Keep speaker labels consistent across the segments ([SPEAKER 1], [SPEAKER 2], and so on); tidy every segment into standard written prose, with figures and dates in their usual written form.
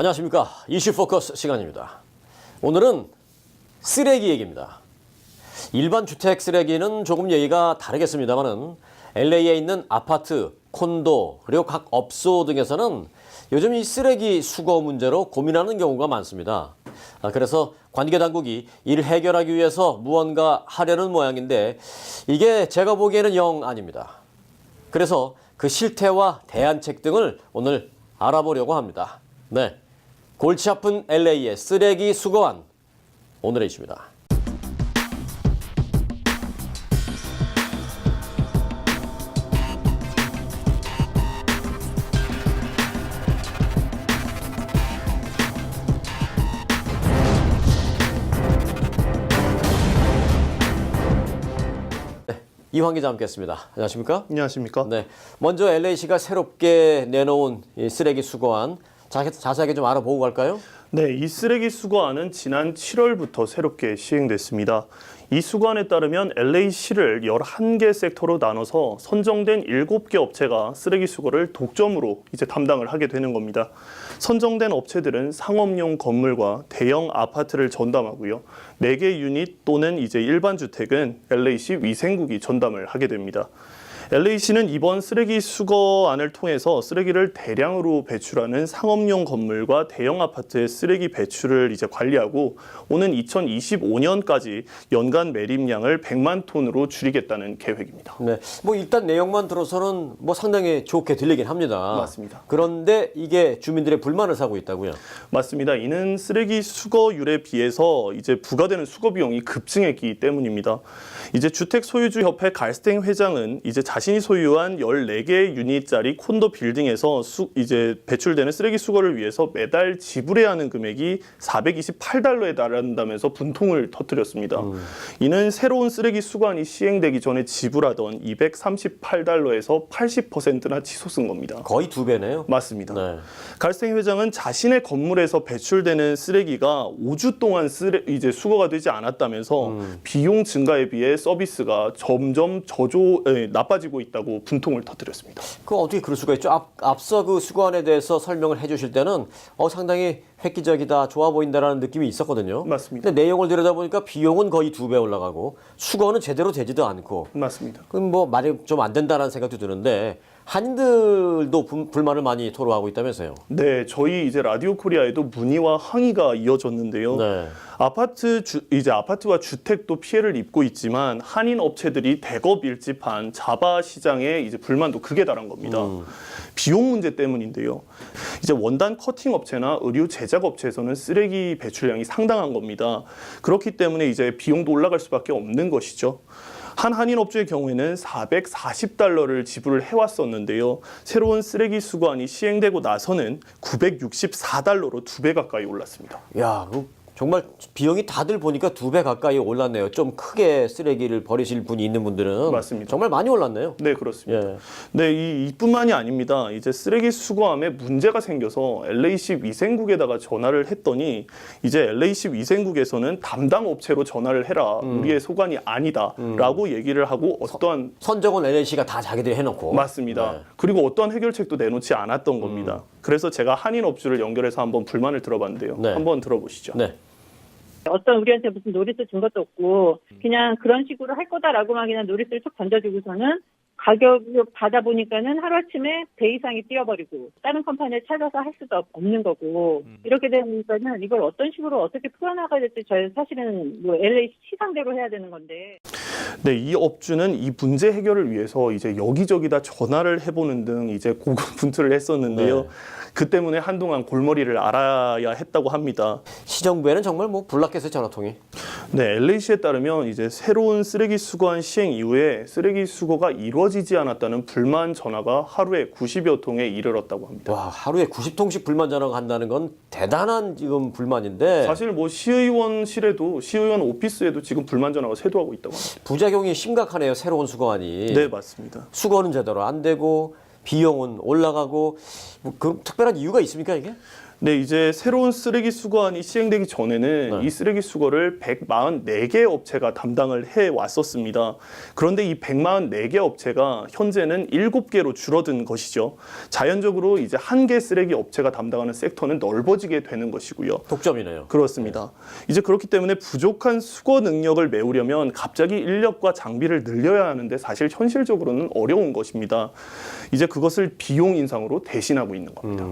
[SPEAKER 1] 안녕하십니까. 이슈 포커스 시간입니다. 오늘은 쓰레기 얘기입니다. 일반 주택 쓰레기는 조금 얘기가 다르겠습니다만은 LA에 있는 아파트, 콘도, 그리고 각 업소 등에서는 요즘 이 쓰레기 수거 문제로 고민하는 경우가 많습니다. 그래서 관계 당국이 이를 해결하기 위해서 무언가 하려는 모양인데 이게 제가 보기에는 영 아닙니다. 그래서 그 실태와 대안책 등을 오늘 알아보려고 합니다. 네, 골치 아픈 LA의 쓰레기 수거안, 오늘의 이슈입니다. 이황 기자 함께했습니다. 안녕하십니까?
[SPEAKER 2] 안녕하십니까?
[SPEAKER 1] 네, 먼저 LA시가 새롭게 내놓은 이 쓰레기 수거안 자세하게 좀 알아보고 갈까요?
[SPEAKER 2] 네, 이 쓰레기 수거안은 지난 7월부터 새롭게 시행됐습니다. 이 수거안에 따르면 LA시를 11개 섹터로 나눠서 선정된 7개 업체가 쓰레기 수거를 독점으로 이제 담당을 하게 되는 겁니다. 선정된 업체들은 상업용 건물과 대형 아파트를 전담하고요. 4개 유닛 또는 이제 일반 주택은 LA시 위생국이 전담을 하게 됩니다. LA시는 이번 쓰레기 수거안을 통해서 쓰레기를 대량으로 배출하는 상업용 건물과 대형 아파트의 쓰레기 배출을 이제 관리하고 오는 2025년까지 연간 매립량을 100만 톤으로 줄이겠다는 계획입니다.
[SPEAKER 1] 네, 뭐 일단 내용만 들어서는 뭐 상당히 좋게 들리긴 합니다.
[SPEAKER 2] 맞습니다.
[SPEAKER 1] 그런데 이게 주민들의 불만을 사고 있다고요?
[SPEAKER 2] 맞습니다. 이는 쓰레기 수거율에 비해서 이제 부과되는 수거 비용이 급증했기 때문입니다. 이제 주택 소유주 협회 갈스탱 회장은 이제 자신이 소유한 14개 유닛짜리 콘도 빌딩에서 이제 배출되는 쓰레기 수거를 위해서 매달 지불해야 하는 금액이 $428에 달한다면서 분통을 터뜨렸습니다. 이는 새로운 쓰레기 수거안이 시행되기 전에 지불하던 $238에서 80%나 치솟은 겁니다.
[SPEAKER 1] 거의 2배네요.
[SPEAKER 2] 맞습니다.
[SPEAKER 1] 네.
[SPEAKER 2] 갈스탱 회장은 자신의 건물에서 배출되는 쓰레기가 5주 동안 이제 수거가 되지 않았다면서 비용 증가에 비해 서비스가 점점 나빠지고 있다고 분통을 터뜨렸습니다.
[SPEAKER 1] 그 어떻게 그럴 수가 있죠? 앞서 그 수거안에 대해서 설명을 해주실 때는 상당히 획기적이다, 좋아 보인다라는 느낌이 있었거든요.
[SPEAKER 2] 맞습니다.
[SPEAKER 1] 근데 내용을 들여다보니까 비용은 거의 2배 올라가고 수거는 제대로 되지도 않고.
[SPEAKER 2] 맞습니다.
[SPEAKER 1] 그럼 뭐 말이 좀 안 된다라는 생각도 드는데 한인들도 불만을 많이 토로하고 있다면서요?
[SPEAKER 2] 네, 저희 이제 라디오 코리아에도 문의와 항의가 이어졌는데요.
[SPEAKER 1] 네.
[SPEAKER 2] 아파트와 주택도 피해를 입고 있지만 한인 업체들이 대거 밀집한 자바 시장에 이제 불만도 극에 달한 겁니다. 비용 문제 때문인데요. 이제 원단 커팅 업체나 의류 제작 업체에서는 쓰레기 배출량이 상당한 겁니다. 그렇기 때문에 이제 비용도 올라갈 수밖에 없는 것이죠. 한 한인 업주의 경우에는 $440를 지불을 해왔었는데요. 새로운 쓰레기 수거안이 시행되고 나서는 $964로 2배 가까이 올랐습니다.
[SPEAKER 1] 야, 정말 비용이 다들 보니까 2배 가까이 올랐네요. 좀 크게 쓰레기를 버리실 분이 있는 분들은
[SPEAKER 2] 맞습니다.
[SPEAKER 1] 정말 많이 올랐네요.
[SPEAKER 2] 네, 그렇습니다.
[SPEAKER 1] 예.
[SPEAKER 2] 네, 이뿐만이 아닙니다. 이제 쓰레기 수거함에 문제가 생겨서 LA시 위생국에다가 전화를 했더니 이제 LA시 위생국에서는 담당 업체로 전화를 해라. 우리의 소관이 아니다라고 얘기를 하고 어떠한
[SPEAKER 1] 선정은 LA시가 다 자기들이 해놓고.
[SPEAKER 2] 맞습니다.
[SPEAKER 1] 네.
[SPEAKER 2] 그리고 어떠한 해결책도 내놓지 않았던 겁니다. 그래서 제가 한인 업주를 연결해서 한번 불만을 들어봤는데요.
[SPEAKER 1] 네.
[SPEAKER 2] 한번 들어보시죠.
[SPEAKER 1] 네.
[SPEAKER 3] 어떤 우리한테 무슨 노리스 준 것도 없고 그냥 그런 식으로 할 거다라고만 그냥 노리스를 툭 던져주고서는 가격을 받아보니까는 하루아침에 배 이상이 뛰어버리고 다른 컴퍼니를 찾아서 할 수도 없는 거고 이렇게 되니까는 이걸 어떤 식으로 어떻게 풀어나가야 될지 저희 사실은 뭐 LA 시상대로 해야 되는 건데.
[SPEAKER 2] 네, 이 업주는 이 문제 해결을 위해서 이제 여기저기다 전화를 해보는 등 이제 고군분투를 했었는데요.
[SPEAKER 1] 네.
[SPEAKER 2] 그 때문에 한동안 골머리를 앓아야 했다고 합니다.
[SPEAKER 1] 시정부에는 정말 뭐 불났겠어요, 전화통이.
[SPEAKER 2] 네, LA시에 따르면 이제 새로운 쓰레기 수거안 시행 이후에 쓰레기 수거가 이루어지지 않았다는 불만 전화가 하루에 90여 통에 이르렀다고 합니다.
[SPEAKER 1] 와, 하루에 90통씩 불만 전화가 간다는 건 대단한 지금 불만인데
[SPEAKER 2] 사실 뭐 시의원 오피스에도 지금 불만 전화가 쇄도하고 있다고 합니다.
[SPEAKER 1] 부작용이 심각하네요, 새로운 수거안이.
[SPEAKER 2] 네, 맞습니다.
[SPEAKER 1] 수거는 제대로 안 되고 비용은 올라가고 뭐 그 특별한 이유가 있습니까, 이게?
[SPEAKER 2] 네, 이제 새로운 쓰레기 수거안이 시행되기 전에는
[SPEAKER 1] 네.
[SPEAKER 2] 이 쓰레기 수거를 144개 업체가 담당을 해 왔었습니다. 그런데 이 144개 업체가 현재는 7개로 줄어든 것이죠. 자연적으로 이제 한 개 쓰레기 업체가 담당하는 섹터는 넓어지게 되는 것이고요.
[SPEAKER 1] 독점이네요.
[SPEAKER 2] 그렇습니다. 이제 그렇기 때문에 부족한 수거 능력을 메우려면 갑자기 인력과 장비를 늘려야 하는데 사실 현실적으로는 어려운 것입니다. 이제 그것을 비용 인상으로 대신하고 있는 겁니다.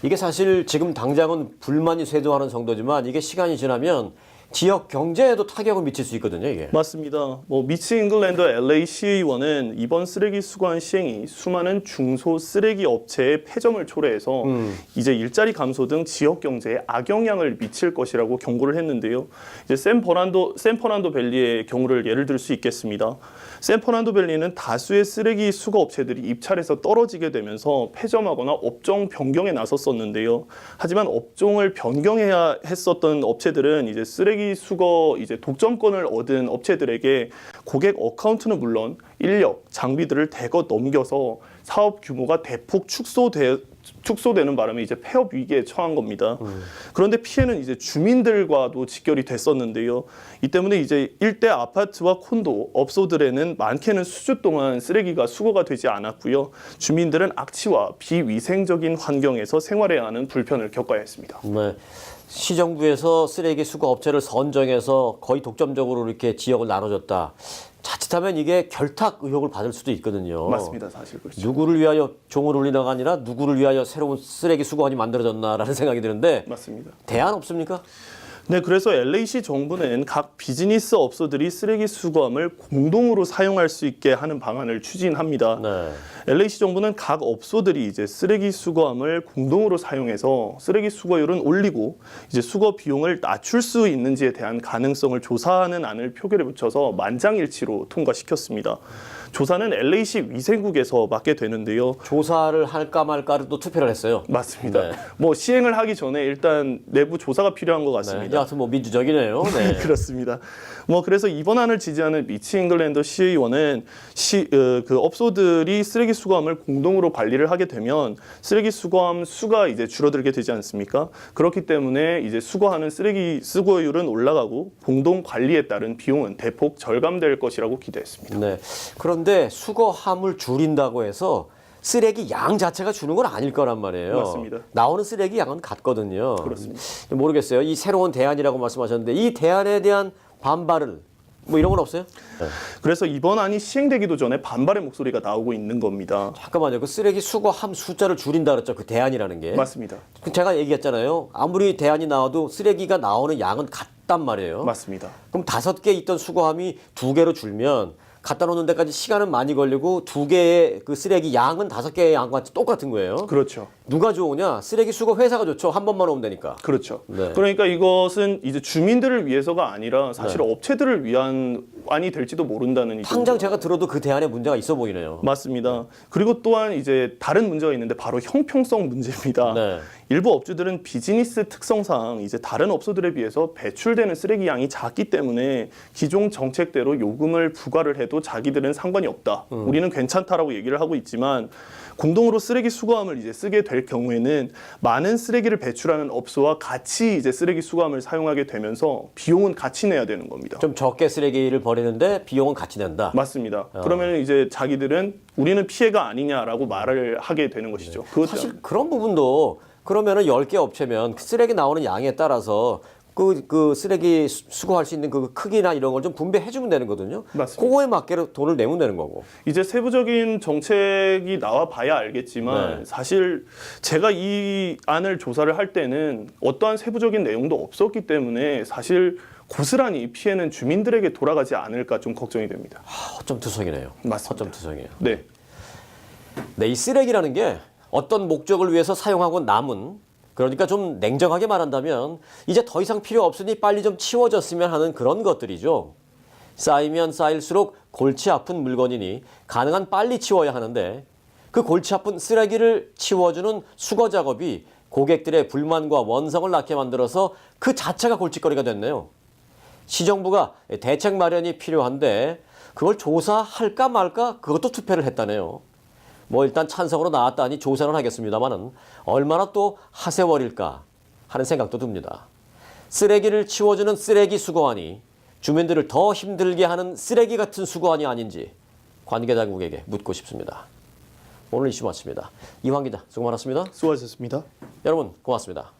[SPEAKER 1] 이게 사실 지금 당장은 불만이 쇄도하는 정도지만 이게 시간이 지나면 지역 경제에도 타격을 미칠 수 있거든요, 이게.
[SPEAKER 2] 맞습니다. 미치 잉글랜드 LA 시의원은 이번 쓰레기 수거안 시행이 수많은 중소 쓰레기 업체의 폐점을 초래해서 이제 일자리 감소 등 지역 경제에 악영향을 미칠 것이라고 경고를 했는데요. 이제 샌퍼난도 밸리의 경우를 예를 들 수 있겠습니다. 샌퍼난도 밸리는 다수의 쓰레기 수거 업체들이 입찰에서 떨어지게 되면서 폐점하거나 업종 변경에 나섰었는데요. 하지만 업종을 변경해야 했었던 업체들은 이제 쓰레기 수거 이제 독점권을 얻은 업체들에게 고객 어카운트는 물론 인력, 장비들을 대거 넘겨서 사업 규모가 대폭 축소되는 바람에 이제 폐업 위기에 처한 겁니다. 그런데 피해는 이제 주민들과도 직결이 됐었는데요. 이 때문에 이제 일대 아파트와 콘도, 업소들에는 많게는 수주 동안 쓰레기가 수거가 되지 않았고요. 주민들은 악취와 비위생적인 환경에서 생활해야 하는 불편을 겪어야 했습니다.
[SPEAKER 1] 네. 시정부에서 쓰레기 수거 업체를 선정해서 거의 독점적으로 이렇게 지역을 나눠줬다. 자칫하면 이게 결탁 의혹을 받을 수도 있거든요.
[SPEAKER 2] 맞습니다. 사실 그렇죠.
[SPEAKER 1] 누구를 위하여 종을 울리나가 아니라 누구를 위하여 새로운 쓰레기 수거원이 만들어졌나라는 생각이 드는데
[SPEAKER 2] 맞습니다.
[SPEAKER 1] 대안 없습니까?
[SPEAKER 2] 네, 그래서 LA시 정부는 각 비즈니스 업소들이 쓰레기 수거함을 공동으로 사용할 수 있게 하는 방안을 추진합니다.
[SPEAKER 1] 네.
[SPEAKER 2] LA시 정부는 각 업소들이 이제 쓰레기 수거함을 공동으로 사용해서 쓰레기 수거율은 올리고 이제 수거 비용을 낮출 수 있는지에 대한 가능성을 조사하는 안을 표결에 붙여서 만장일치로 통과시켰습니다. 조사는 LA시 위생국에서 맡게 되는데요.
[SPEAKER 1] 조사를 할까 말까를 또 투표를 했어요.
[SPEAKER 2] 맞습니다.
[SPEAKER 1] 네.
[SPEAKER 2] 시행을 하기 전에 일단 내부 조사가 필요한 것
[SPEAKER 1] 네.
[SPEAKER 2] 같습니다.
[SPEAKER 1] 여하튼 민주적이네요. 네.
[SPEAKER 2] 그렇습니다. 그래서 이번 안을 지지하는 미치 잉글랜드 시의원은 그 업소들이 쓰레기 수거함을 공동으로 관리를 하게 되면 쓰레기 수거함 수가 이제 줄어들게 되지 않습니까? 그렇기 때문에 이제 수거하는 쓰레기 수거율은 올라가고 공동 관리에 따른 비용은 대폭 절감될 것이라고 기대했습니다.
[SPEAKER 1] 네. 그런데 수거함을 줄인다고 해서 쓰레기 양 자체가 주는 건 아닐 거란 말이에요.
[SPEAKER 2] 맞습니다.
[SPEAKER 1] 나오는 쓰레기 양은 같거든요.
[SPEAKER 2] 그렇습니다.
[SPEAKER 1] 모르겠어요. 이 새로운 대안이라고 말씀하셨는데 이 대안에 대한 반발은 이런 건 없어요? 네.
[SPEAKER 2] 그래서 이번 안이 시행되기도 전에 반발의 목소리가 나오고 있는 겁니다.
[SPEAKER 1] 잠깐만요. 그 쓰레기 수거함 숫자를 줄인다 그랬죠. 그 대안이라는 게.
[SPEAKER 2] 맞습니다.
[SPEAKER 1] 제가 얘기했잖아요. 아무리 대안이 나와도 쓰레기가 나오는 양은 같단 말이에요.
[SPEAKER 2] 맞습니다.
[SPEAKER 1] 그럼 5개 있던 수거함이 2개로 줄면 갖다 놓는 데까지 시간은 많이 걸리고 2개의 그 쓰레기 양은 5개의 양과 똑같은 거예요.
[SPEAKER 2] 그렇죠.
[SPEAKER 1] 누가 좋으냐? 쓰레기 수거 회사가 좋죠. 한 번만 오면 되니까.
[SPEAKER 2] 그렇죠.
[SPEAKER 1] 네.
[SPEAKER 2] 그러니까 이것은 이제 주민들을 위해서가 아니라 사실 업체들을 위한 안이 될지도 모른다는
[SPEAKER 1] 당장 제가 들어도 그 대안에 문제가 있어 보이네요.
[SPEAKER 2] 맞습니다. 그리고 또한 이제 다른 문제가 있는데 바로 형평성 문제입니다.
[SPEAKER 1] 네.
[SPEAKER 2] 일부 업주들은 비즈니스 특성상 이제 다른 업소들에 비해서 배출되는 쓰레기 양이 작기 때문에 기존 정책대로 요금을 부과를 해도 자기들은 상관이 없다. 우리는 괜찮다라고 얘기를 하고 있지만 공동으로 쓰레기 수거함을 이제 쓰게 될 경우에는 많은 쓰레기를 배출하는 업소와 같이 이제 쓰레기 수거함을 사용하게 되면서 비용은 같이 내야 되는 겁니다.
[SPEAKER 1] 좀 적게 쓰레기를 버리는데 비용은 같이 낸다.
[SPEAKER 2] 맞습니다. 그러면 이제 자기들은 우리는 피해가 아니냐라고 말을 하게 되는 것이죠. 그것
[SPEAKER 1] 사실 그런 부분도 그러면은 10개 업체면 쓰레기 나오는 양에 따라서 그 쓰레기 수거할 수 있는 그 크기나 이런 걸 좀 분배해 주면 되는 거거든요.
[SPEAKER 2] 맞습니다.
[SPEAKER 1] 그거에 맞게 돈을 내면 되는 거고.
[SPEAKER 2] 이제 세부적인 정책이 나와 봐야 알겠지만
[SPEAKER 1] 네.
[SPEAKER 2] 사실 제가 이 안을 조사를 할 때는 어떠한 세부적인 내용도 없었기 때문에 사실 고스란히 피해는 주민들에게 돌아가지 않을까 좀 걱정이 됩니다.
[SPEAKER 1] 허점투성이네요.
[SPEAKER 2] 맞습니다.
[SPEAKER 1] 허점투성이에요.
[SPEAKER 2] 네.
[SPEAKER 1] 네, 이 쓰레기라는 게 어떤 목적을 위해서 사용하고 남은, 그러니까 좀 냉정하게 말한다면 이제 더 이상 필요 없으니 빨리 좀 치워졌으면 하는 그런 것들이죠. 쌓이면 쌓일수록 골치 아픈 물건이니 가능한 빨리 치워야 하는데 그 골치 아픈 쓰레기를 치워주는 수거 작업이 고객들의 불만과 원성을 낳게 만들어서 그 자체가 골칫거리가 됐네요. 시정부가 대책 마련이 필요한데 그걸 조사할까 말까 그것도 투표를 했다네요. 뭐 일단 찬성으로 나왔다니 조사는 하겠습니다만은 얼마나 또 하세월일까 하는 생각도 듭니다. 쓰레기를 치워주는 쓰레기 수거안이 주민들을 더 힘들게 하는 쓰레기 같은 수거안이 아닌지 관계 당국에게 묻고 싶습니다. 오늘 이슈 마칩니다. 이황 기자 수고 많았습니다.
[SPEAKER 2] 수고하셨습니다.
[SPEAKER 1] 여러분 고맙습니다.